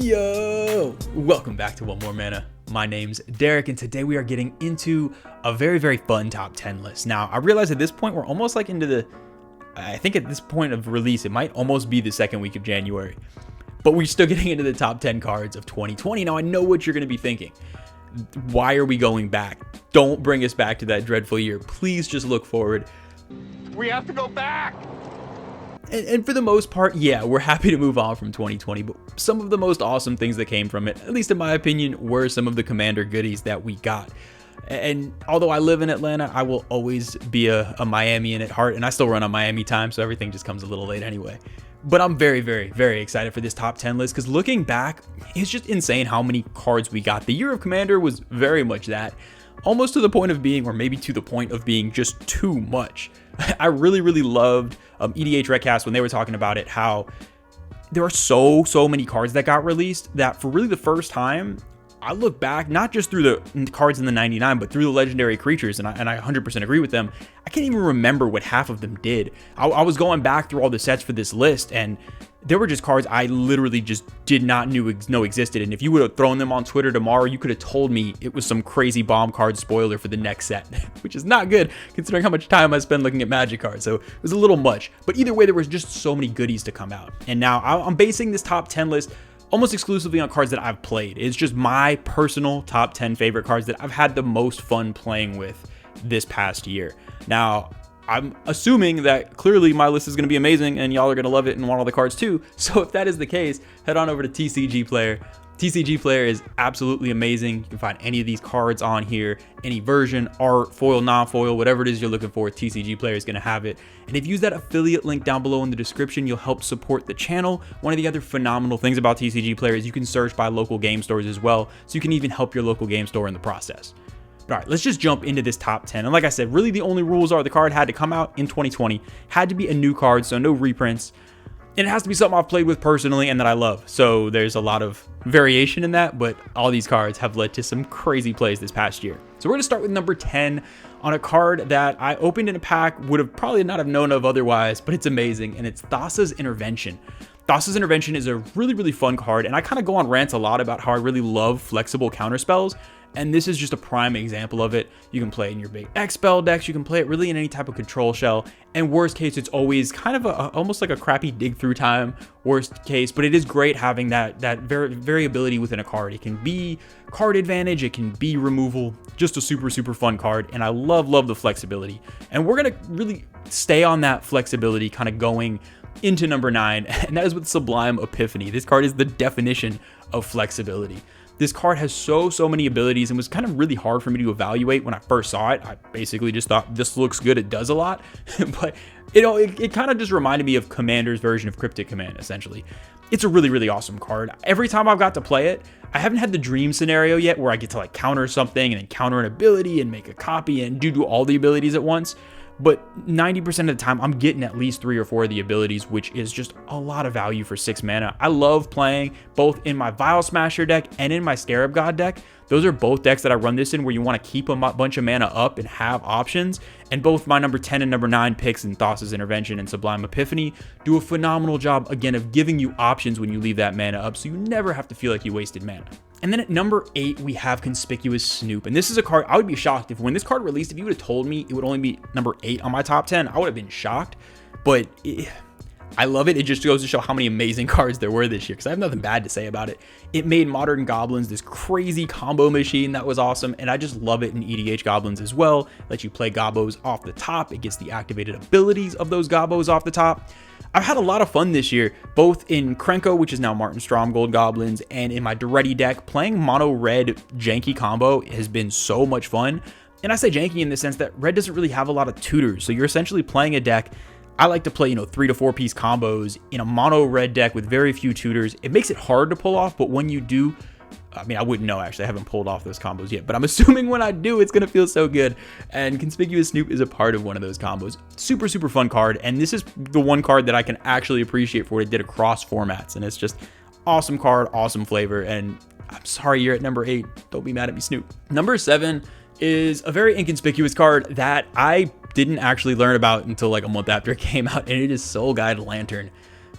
Yo! Welcome back to One More Mana. My name's Derik, and today we are getting into a very, very fun top 10 list. Now, I realize at this point we're almost like into the... I think at this point of release, it might almost be the second week of January. But we're still getting into the top 10 cards of 2020. Now, I know what you're going to be thinking. Why are we going back? Don't bring us back to that dreadful year. Please just look forward. We have to go back! And for the most part, yeah, we're happy to move on from 2020, but some of the most awesome things that came from it, at least in my opinion, were some of the Commander goodies that we got. And although I live in Atlanta, I will always be a Miamian at heart, and I still run on Miami time, so everything just comes a little late anyway. But I'm very, very, very excited for this top 10 list, because looking back, it's just insane how many cards we got. The year of Commander was very much that, almost to the point of being, or maybe to the point of being just too much. I really, really loved EDH Redcast when they were talking about it, how there are so many cards that got released that for really the first time, I look back, not just through the cards in the 99, but through the legendary creatures, and I 100% agree with them. I can't even remember what half of them did. I was going back through all the sets for this list, and there were just cards I literally just did not know existed. And if you would have thrown them on Twitter tomorrow, you could have told me it was some crazy bomb card spoiler for the next set, which is not good considering how much time I spend looking at Magic cards. So it was a little much. But either way, there was just so many goodies to come out. And now I'm basing this top 10 list almost exclusively on cards that I've played. It's just my personal top 10 favorite cards that I've had the most fun playing with this past year. Now, I'm assuming that clearly my list is going to be amazing and y'all are going to love it and want all the cards too. So if that is the case, head on over to TCG Player. TCG Player is absolutely amazing. You can find any of these cards on here, any version, art, foil, non-foil, whatever it is you're looking for, TCG Player is going to have it. And if you use that affiliate link down below in the description, you'll help support the channel. One of the other phenomenal things about TCG Player is you can search by local game stores as well, so you can even help your local game store in the process. All right, let's just jump into this top 10. And like I said, really the only rules are the card had to come out in 2020, had to be a new card, so no reprints. And it has to be something I've played with personally and that I love. So there's a lot of variation in that, but all these cards have led to some crazy plays this past year. So we're going to start with number 10 on a card that I opened in a pack, would have probably not have known of otherwise, but it's amazing, and it's Thassa's Intervention. Thassa's Intervention is a really, really fun card, and I kind of go on rants a lot about how I really love flexible counterspells. And this is just a prime example of it. You can play it in your big X spell decks. You can play it really in any type of control shell. And worst case, it's always kind of almost like a crappy dig through time worst case. But it is great having that variability within a card. It can be card advantage. It can be removal. Just a super, super fun card. And I love the flexibility. And we're going to really stay on that flexibility kind of going into number 9. And that is with Sublime Epiphany. This card is the definition of flexibility. This card has so many abilities and was kind of really hard for me to evaluate when I first saw it. I basically just thought this looks good, it does a lot, but it kind of just reminded me of Commander's version of Cryptic Command, essentially. It's a really, really awesome card. Every time I've got to play it, I haven't had the dream scenario yet where I get to like counter something and then counter an ability and make a copy and do all the abilities at once. But 90% of the time, I'm getting at least 3 or 4 of the abilities, which is just a lot of value for 6 mana. I love playing both in my Vial Smasher deck and in my Scarab God deck. Those are both decks that I run this in where you want to keep a bunch of mana up and have options. And both my number 10 and number 9 picks in Thassa's Intervention and Sublime Epiphany do a phenomenal job, again, of giving you options when you leave that mana up, so you never have to feel like you wasted mana. And then at number 8, we have Conspicuous Snoop. And this is a card, I would be shocked if when this card released, if you would have told me it would only be number 8 on my top 10, I would have been shocked. But I love it. It just goes to show how many amazing cards there were this year, because I have nothing bad to say about it. It made Modern Goblins this crazy combo machine that was awesome, and I just love it in EDH Goblins as well. Lets you play Gobbos off the top. It gets the activated abilities of those Gobbos off the top. I've had a lot of fun this year, both in Krenko, which is now Martin Stromgold Goblins, and in my Duretti deck. Playing mono red janky combo has been so much fun. And I say janky in the sense that red doesn't really have a lot of tutors, so you're essentially playing a deck. I like to play, 3 to 4 piece combos in a mono red deck with very few tutors. It makes it hard to pull off, but when you do, I mean, I wouldn't know actually, I haven't pulled off those combos yet, but I'm assuming when I do, it's gonna feel so good. And Conspicuous Snoop is a part of one of those combos. Super, super fun card, and this is the one card that I can actually appreciate for what it did across formats, and it's just awesome card, awesome flavor, and I'm sorry you're at number 8. Don't be mad at me, Snoop. Number 7 is a very inconspicuous card that I didn't actually learn about until like a month after it came out, and it is Soul Guide Lantern.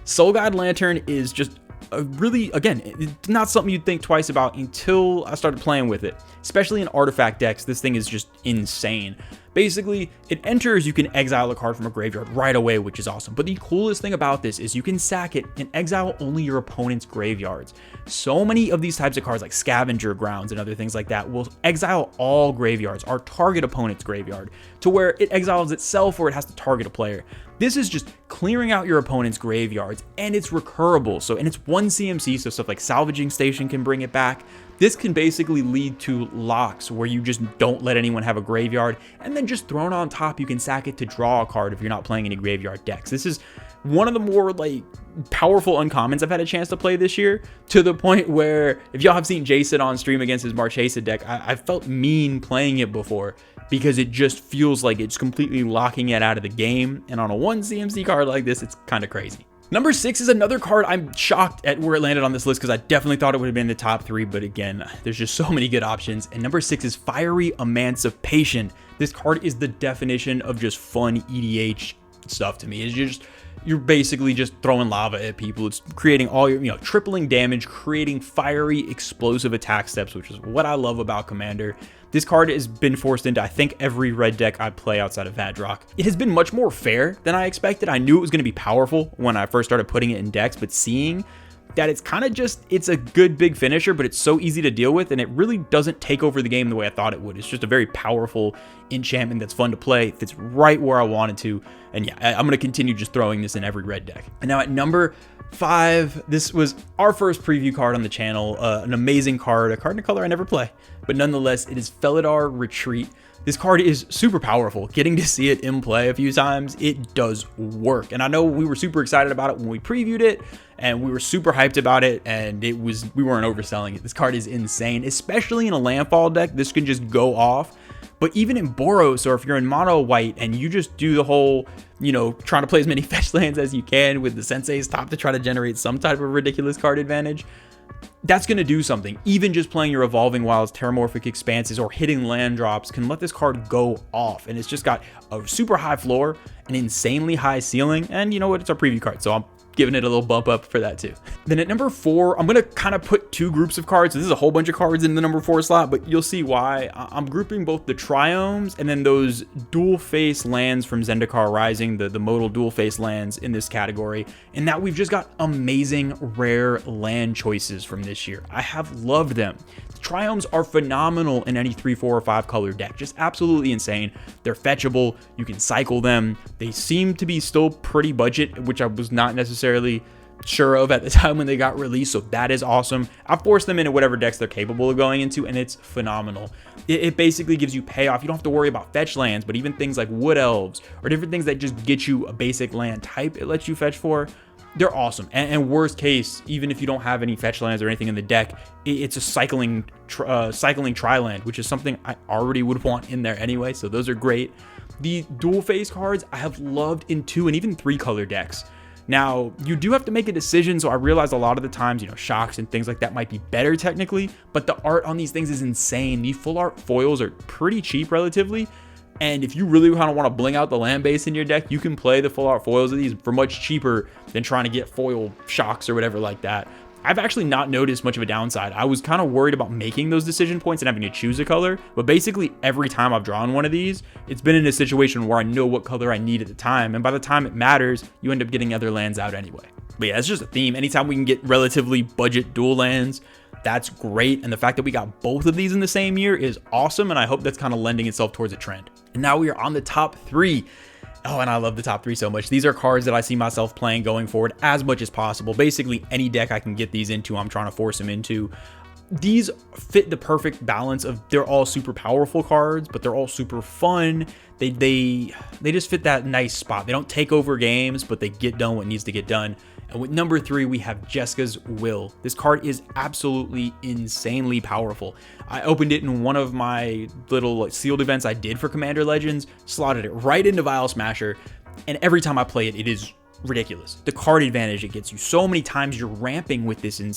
Soul Guide Lantern is just really, again, it's not something you'd think twice about until I started playing with it. Especially in artifact decks, this thing is just insane. Basically, it enters, you can exile a card from a graveyard right away, which is awesome. But the coolest thing about this is you can sack it and exile only your opponent's graveyards. So many of these types of cards, like Scavenger Grounds and other things like that, will exile all graveyards, our target opponent's graveyard, to where it exiles itself or it has to target a player. This is just clearing out your opponent's graveyards, and it's recurable. And it's one CMC, so stuff like Salvaging Station can bring it back. This can basically lead to locks where you just don't let anyone have a graveyard, and then just thrown on top, you can sack it to draw a card if you're not playing any graveyard decks. This is one of the more like powerful uncommons I've had a chance to play this year, to the point where if y'all have seen Jason on stream against his Marchesa deck, I felt mean playing it before, because it just feels like it's completely locking it out of the game. And on a 1 CMC card like this, it's kind of crazy. Number 6 is another card I'm shocked at where it landed on this list, because I definitely thought it would have been in the top 3, but again, there's just so many good options. And number 6 is Fiery Emancipation. This card is the definition of just fun EDH stuff to me. It's just, you're basically just throwing lava at people. It's creating all your, tripling damage, creating fiery explosive attack steps, which is what I love about Commander. This card has been forced into, I think, every red deck I play outside of Vadrok. It has been much more fair than I expected. I knew it was going to be powerful when I first started putting it in decks, but seeing that it's kind of just, it's a good big finisher, but it's so easy to deal with, and it really doesn't take over the game the way I thought it would. It's just a very powerful enchantment that's fun to play. It fits right where I wanted to, and yeah, I'm going to continue just throwing this in every red deck. And now at number 5, this was our first preview card on the channel, an amazing card, a card in a color I never play, but nonetheless, it is Felidar Retreat. This card is super powerful. Getting to see it in play a few times, it does work. And I know we were super excited about it when we previewed it, and we were super hyped about it, and we weren't overselling it. This card is insane, especially in a landfall deck. This can just go off. But even in Boros, or if you're in mono white and you just do the whole, trying to play as many fetch lands as you can with the Sensei's top to try to generate some type of ridiculous card advantage, that's going to do something. Even just playing your Evolving Wilds, Terramorphic Expanses, or hitting land drops can let this card go off. And it's just got a super high floor, an insanely high ceiling, and you know what? It's our preview card, so I'm giving it a little bump up for that too. Then at number 4, I'm going to kind of put 2 groups of cards. So this is a whole bunch of cards in the number 4 slot, but you'll see why. I'm grouping both the Triomes and then those dual face lands from Zendikar Rising, the modal dual face lands in this category. And that we've just got amazing rare land choices from this year. I have loved them. Triomes are phenomenal in any 3, 4, or 5 color deck. Just absolutely insane. They're fetchable. You can cycle them. They seem to be still pretty budget, which I was not necessarily sure of at the time when they got released, so that is awesome. I forced them into whatever decks they're capable of going into, and it's phenomenal. It basically gives you payoff. You don't have to worry about fetch lands, but even things like Wood Elves or different things that just get you a basic land type it lets you fetch for, they're awesome. And worst case, even if you don't have any fetch lands or anything in the deck, it's a cycling tri-land, which is something I already would want in there anyway, so those are great. The dual face cards I have loved in 2 and even 3 color decks. Now, you do have to make a decision, so I realize a lot of the times, shocks and things like that might be better technically, but the art on these things is insane. The full art foils are pretty cheap relatively, and if you really kind of want to bling out the land base in your deck, you can play the full art foils of these for much cheaper than trying to get foil shocks or whatever like that. I've actually not noticed much of a downside. I was kind of worried about making those decision points and having to choose a color, but basically every time I've drawn one of these, it's been in a situation where I know what color I need at the time, and by the time it matters, you end up getting other lands out anyway. But yeah, it's just a theme. Anytime we can get relatively budget dual lands, that's great, and the fact that we got both of these in the same year is awesome, and I hope that's kind of lending itself towards a trend. And now we are on the top 3. Oh, and I love the top 3 so much. These are cards that I see myself playing going forward as much as possible. Basically, any deck I can get these into, I'm trying to force them into. These fit the perfect balance of they're all super powerful cards, but they're all super fun. They just fit that nice spot. They don't take over games, but they get done what needs to get done. And with number 3, we have Jeska's Will. This card is absolutely insanely powerful. I opened it in one of my little sealed events I did for Commander Legends, slotted it right into Vial Smasher, and every time I play it, it is ridiculous. The card advantage it gets you. So many times you're ramping with this in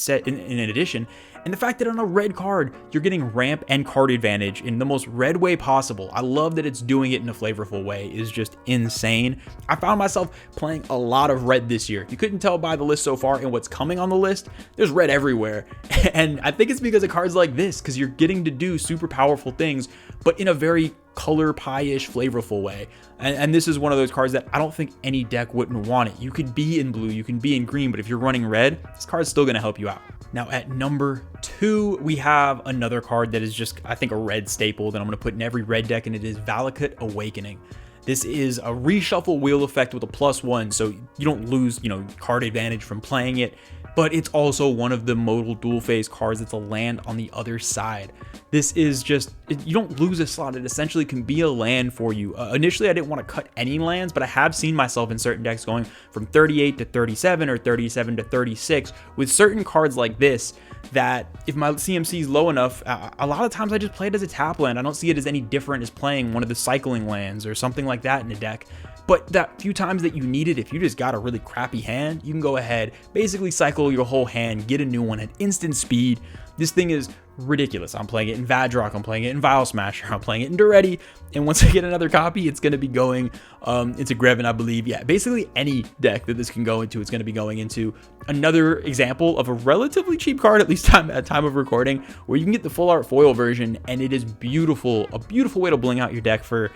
addition. And the fact that on a red card, you're getting ramp and card advantage in the most red way possible. I love that it's doing it in a flavorful way. Is just insane. I found myself playing a lot of red this year. You couldn't tell by the list so far and what's coming on the list. There's red everywhere. And I think it's because of cards like this, because you're getting to do super powerful things, but in a very color pie-ish flavorful way. And this is one of those cards that I don't think any deck wouldn't want it. You could be in blue, you can be in green, but if you're running red, this card's still going to help you out. Now at number 2, we have another card that is just, I think, a red staple that I'm going to put in every red deck, and it is Valakut Awakening. This is a reshuffle wheel effect with a +1, so you don't lose, card advantage from playing it, but it's also one of the modal dual phase cards that's a land on the other side. This is just, you don't lose a slot. It essentially can be a land for you. Initially, I didn't want to cut any lands, but I have seen myself in certain decks going from 38 to 37 or 37 to 36 with certain cards like this, that if my CMC is low enough, a lot of times I just play it as a tap land. I don't see it as any different as playing one of the cycling lands or something like that in a deck. But that few times that you need it, if you just got a really crappy hand, you can go ahead, basically cycle your whole hand, get a new one at instant speed. This thing is ridiculous. I'm playing it in Vadrok, I'm playing it in Vial Smasher, I'm playing it in Derik, and once I get another copy, it's going to be going into Greven, I believe. Yeah, basically any deck that this can go into, it's going to be going into. Another example of a relatively cheap card, at least at time of recording, where you can get the full art foil version, and it is beautiful, a beautiful way to bling out your deck for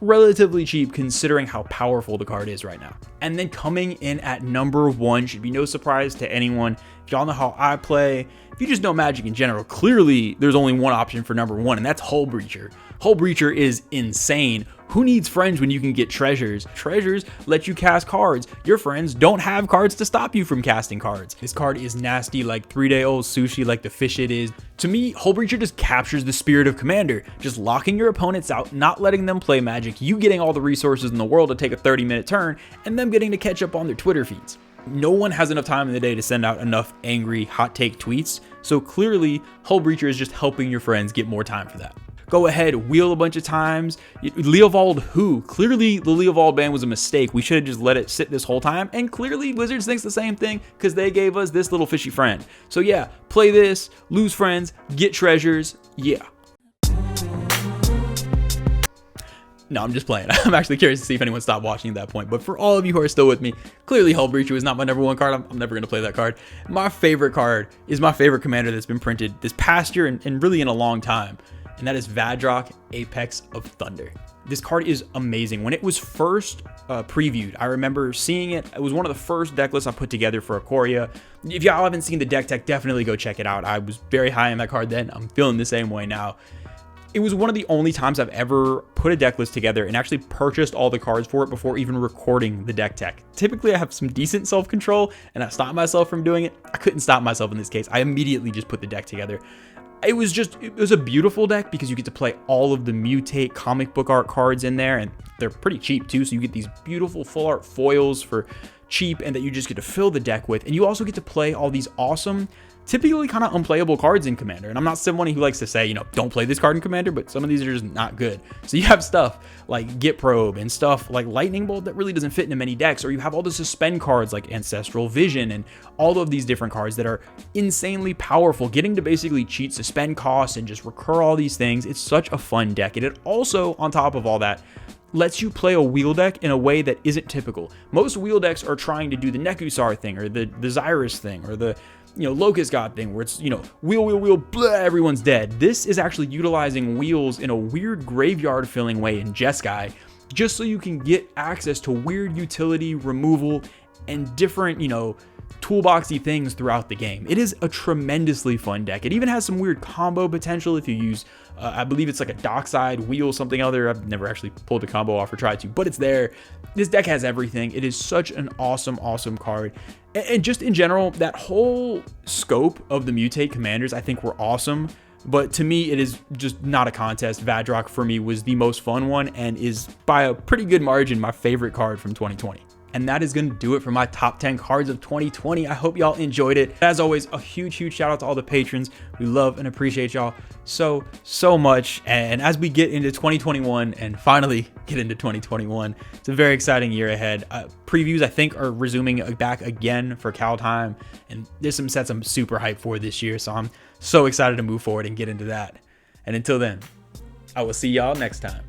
relatively cheap considering how powerful the card is right now. And then coming in at number 1 should be no surprise to anyone. If y'all know how I play, if you just know Magic in general, clearly there's only one option for number 1, and that's Hull Breacher. Hull Breacher is insane. Who needs friends when you can get treasures? Treasures let you cast cards. Your friends don't have cards to stop you from casting cards. This card is nasty, like 3-day-old sushi, like the fish it is. To me, Hull Breacher just captures the spirit of Commander, just locking your opponents out, not letting them play Magic, you getting all the resources in the world to take a 30-minute turn, and them getting to catch up on their Twitter feeds. No one has enough time in the day to send out enough angry, hot take tweets, so clearly, Hull Breacher is just helping your friends get more time for that. Go ahead, wheel a bunch of times. Leovold who? Clearly the Leovold ban was a mistake. We should have just let it sit this whole time. And clearly Wizards thinks the same thing because they gave us this little fishy friend. So yeah, play this, lose friends, get treasures. Yeah. No, I'm just playing. I'm actually curious to see if anyone stopped watching at that point. But for all of you who are still with me, clearly Hull Breacher is not my number 1 card. I'm never going to play that card. My favorite card is my favorite commander that's been printed this past year and really in a long time. And that is Vadrok, Apex of Thunder. This card is amazing. When it was first previewed, I remember seeing it. It was one of the first deck lists I put together for Ikoria. If y'all haven't seen the deck tech, definitely go check it out. I was very high on that card then. I'm feeling the same way now. It was one of the only times I've ever put a deck list together and actually purchased all the cards for it before even recording the deck tech. Typically, I have some decent self-control, and I stop myself from doing it. I couldn't stop myself in this case. I immediately just put the deck together. It was a beautiful deck because you get to play all of the Mutate comic book art cards in there, and they're pretty cheap too, so you get these beautiful full art foils for cheap and that you just get to fill the deck with. And you also get to play all these awesome, typically kind of unplayable cards in Commander. And I'm not someone who likes to say, don't play this card in Commander, but some of these are just not good. So you have stuff like Get Probe and stuff like Lightning Bolt that really doesn't fit into many decks, or you have all the suspend cards like Ancestral Vision and all of these different cards that are insanely powerful, getting to basically cheat suspend costs and just recur all these things. It's such a fun deck. And it also, on top of all that, lets you play a wheel deck in a way that isn't typical. Most wheel decks are trying to do the Nekusar thing or the Xyrus thing or the Locust God thing where it's, wheel, blah, everyone's dead. This is actually utilizing wheels in a weird graveyard filling way in Jeskai, just so you can get access to weird utility removal and different, toolboxy things throughout the game. It is a tremendously fun deck. It even has some weird combo potential if you use, I believe it's like a Dockside wheel, something other. I've never actually pulled the combo off or tried to, but it's there. This deck has everything. It is such an awesome card. And just in general, that whole scope of the Mutate commanders, I think were awesome. But to me, it is just not a contest. Vadrok for me was the most fun one and is by a pretty good margin my favorite card from 2020. And that is going to do it for my top 10 cards of 2020. I hope y'all enjoyed it. As always, a huge shout out to all the patrons. We love and appreciate y'all so much. And as we get into 2021 and finally get into 2021, it's a very exciting year ahead. Previews, I think, are resuming back again for Cal time. And there's some sets I'm super hyped for this year. So I'm so excited to move forward and get into that. And until then, I will see y'all next time.